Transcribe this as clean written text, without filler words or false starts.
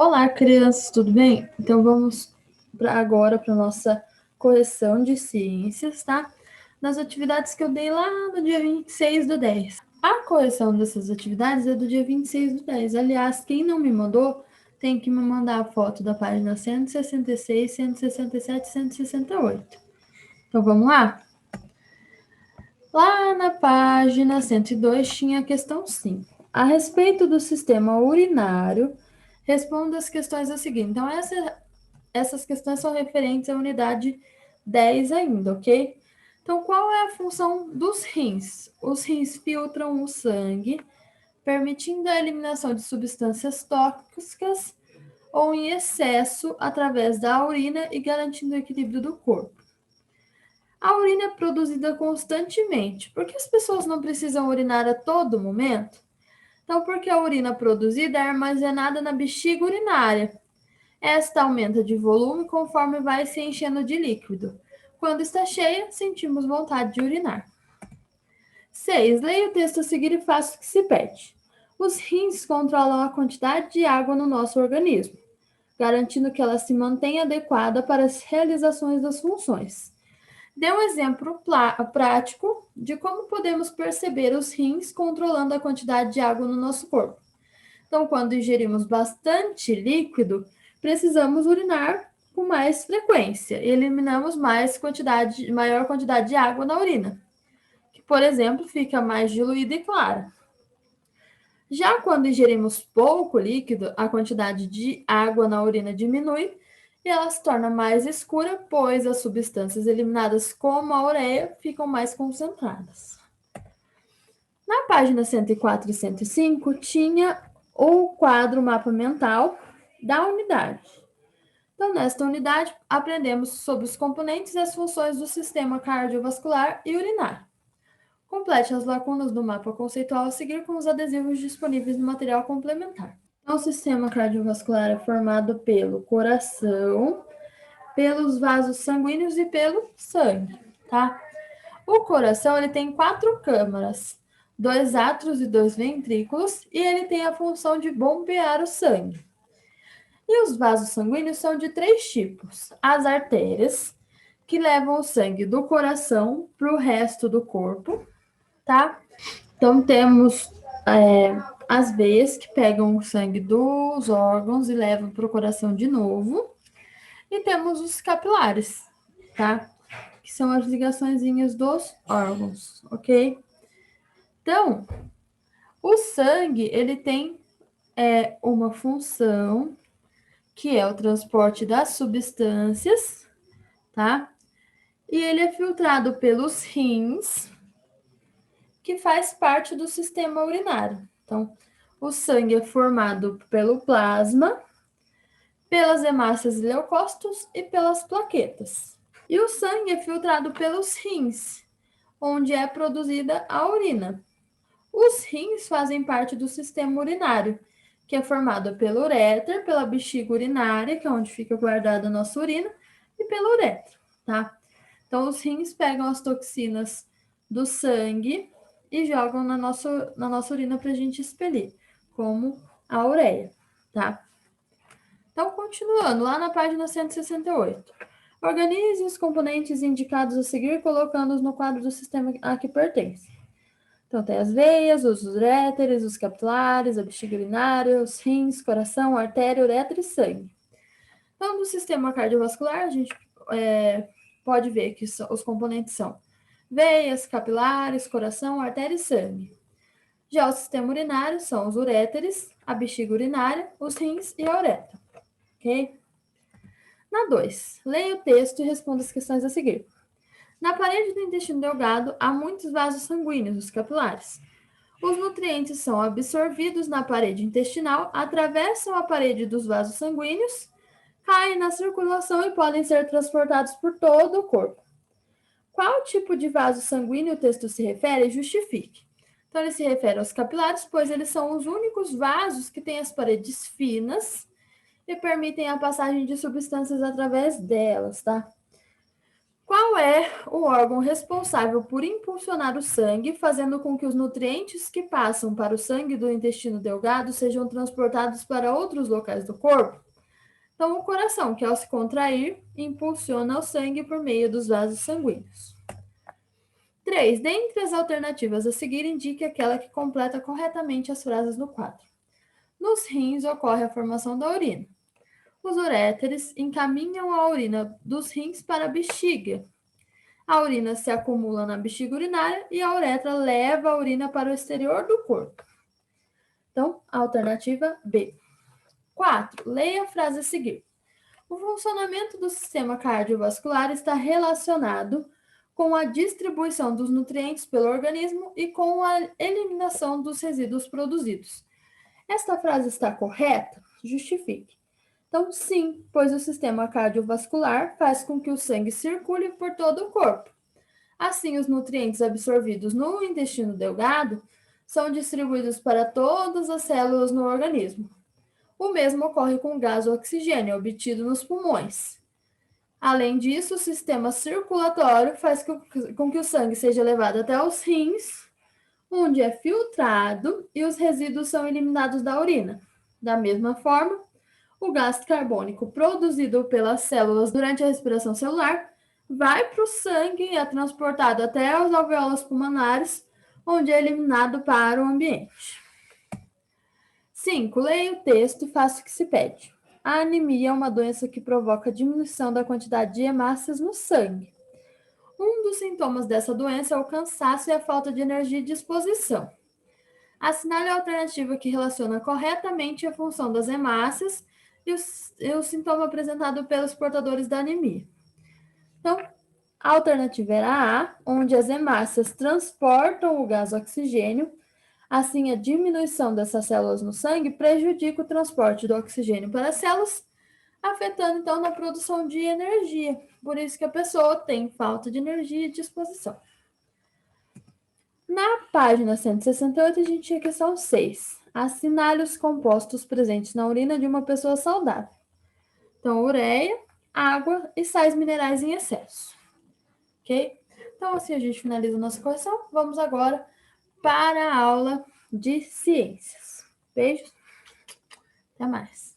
Olá, crianças, tudo bem? Então vamos agora para a nossa correção de ciências, tá? Nas atividades que eu dei lá no dia 26/10. A correção dessas atividades é do dia 26/10. Aliás, quem não me mandou, tem que me mandar a foto da página 166, 167 e 168. Então vamos lá? Lá na página 102 tinha a questão 5. A respeito do sistema urinário, responda as questões a seguir. Então, essas questões são referentes à unidade 10 ainda, ok? Então, qual é a função dos rins? Os rins filtram o sangue, permitindo a eliminação de substâncias tóxicas ou em excesso através da urina e garantindo o equilíbrio do corpo. A urina é produzida constantemente. Por que as pessoas não precisam urinar a todo momento? Então, porque a urina produzida é armazenada na bexiga urinária. Esta aumenta de volume conforme vai se enchendo de líquido. Quando está cheia, sentimos vontade de urinar. 6. Leia o texto a seguir e faça o que se pede. Os rins controlam a quantidade de água no nosso organismo, garantindo que ela se mantenha adequada para as realizações das funções. Dê um exemplo prático de como podemos perceber os rins controlando a quantidade de água no nosso corpo. Então, quando ingerimos bastante líquido, precisamos urinar com mais frequência e eliminamos maior quantidade de água na urina, que, por exemplo, fica mais diluída e clara. Já quando ingerimos pouco líquido, a quantidade de água na urina diminui e ela se torna mais escura, pois as substâncias eliminadas, como a ureia, ficam mais concentradas. Na página 104 e 105, tinha o quadro mapa mental da unidade. Então, nesta unidade, aprendemos sobre os componentes e as funções do sistema cardiovascular e urinário. Complete as lacunas do mapa conceitual a seguir com os adesivos disponíveis no material complementar. Então, o sistema cardiovascular é formado pelo coração, pelos vasos sanguíneos e pelo sangue, tá? O coração, ele tem 4 câmaras, 2 átrios e 2 ventrículos, e ele tem a função de bombear o sangue. E os vasos sanguíneos são de 3 tipos: as artérias, que levam o sangue do coração para o resto do corpo, tá? Então, temos as veias que pegam o sangue dos órgãos e levam para o coração de novo. E temos os capilares, tá? Que são as ligaçõezinhas dos órgãos, ok? Então, o sangue, ele tem uma função que é o transporte das substâncias, tá? E ele é filtrado pelos rins, que faz parte do sistema urinário. Então, o sangue é formado pelo plasma, pelas hemácias e leucócitos e pelas plaquetas. E o sangue é filtrado pelos rins, onde é produzida a urina. Os rins fazem parte do sistema urinário, que é formado pelo uréter, pela bexiga urinária, que é onde fica guardada a nossa urina, e pelo uretra, tá? Então, os rins pegam as toxinas do sangue e jogam na nossa urina para a gente expelir, como a ureia, tá? Então, continuando, lá na página 168. Organize os componentes indicados a seguir, colocando-os no quadro do sistema a que pertence. Então, tem as veias, os uréteres, os capilares, a bexiga urinária, os rins, coração, artéria, uretra e sangue. Então, no sistema cardiovascular, a gente pode ver que os componentes são veias, capilares, coração, artéria e sangue. Já o sistema urinário são os uréteres, a bexiga urinária, os rins e a uretra. Ok? Na 2, leia o texto e responda as questões a seguir. Na parede do intestino delgado há muitos vasos sanguíneos, os capilares. Os nutrientes são absorvidos na parede intestinal, atravessam a parede dos vasos sanguíneos, caem na circulação e podem ser transportados por todo o corpo. Qual tipo de vaso sanguíneo o texto se refere? Justifique. Então, ele se refere aos capilares, pois eles são os únicos vasos que têm as paredes finas e permitem a passagem de substâncias através delas, tá? Qual é o órgão responsável por impulsionar o sangue, fazendo com que os nutrientes que passam para o sangue do intestino delgado sejam transportados para outros locais do corpo? Então, o coração, que ao se contrair, impulsiona o sangue por meio dos vasos sanguíneos. 3. Dentre as alternativas a seguir, indique aquela que completa corretamente as frases no quadro. Nos rins ocorre a formação da urina. Os uréteres encaminham a urina dos rins para a bexiga. A urina se acumula na bexiga urinária e a uretra leva a urina para o exterior do corpo. Então, alternativa B. 4. Leia a frase a seguir. O funcionamento do sistema cardiovascular está relacionado com a distribuição dos nutrientes pelo organismo e com a eliminação dos resíduos produzidos. Esta frase está correta? Justifique. Então, sim, pois o sistema cardiovascular faz com que o sangue circule por todo o corpo. Assim, os nutrientes absorvidos no intestino delgado são distribuídos para todas as células no organismo. O mesmo ocorre com o gás oxigênio obtido nos pulmões. Além disso, o sistema circulatório faz com que o sangue seja levado até os rins, onde é filtrado e os resíduos são eliminados da urina. Da mesma forma, o gás carbônico produzido pelas células durante a respiração celular vai para o sangue e é transportado até os alvéolos pulmonares, onde é eliminado para o ambiente. 5. Leia o texto e faça o que se pede. A anemia é uma doença que provoca diminuição da quantidade de hemácias no sangue. Um dos sintomas dessa doença é o cansaço e a falta de energia e disposição. Assinale a alternativa que relaciona corretamente a função das hemácias e o sintoma apresentado pelos portadores da anemia. Então, a alternativa era A, onde as hemácias transportam o gás oxigênio. Assim, a diminuição dessas células no sangue prejudica o transporte do oxigênio para as células, afetando, então, na produção de energia. Por isso que a pessoa tem falta de energia e disposição. Na página 168, a gente tinha a questão 6. Assinale os compostos presentes na urina de uma pessoa saudável. Então, ureia, água e sais minerais em excesso. Ok? Então, assim a gente finaliza a nossa correção. Vamos agora para a aula de ciências. Beijos. Até mais.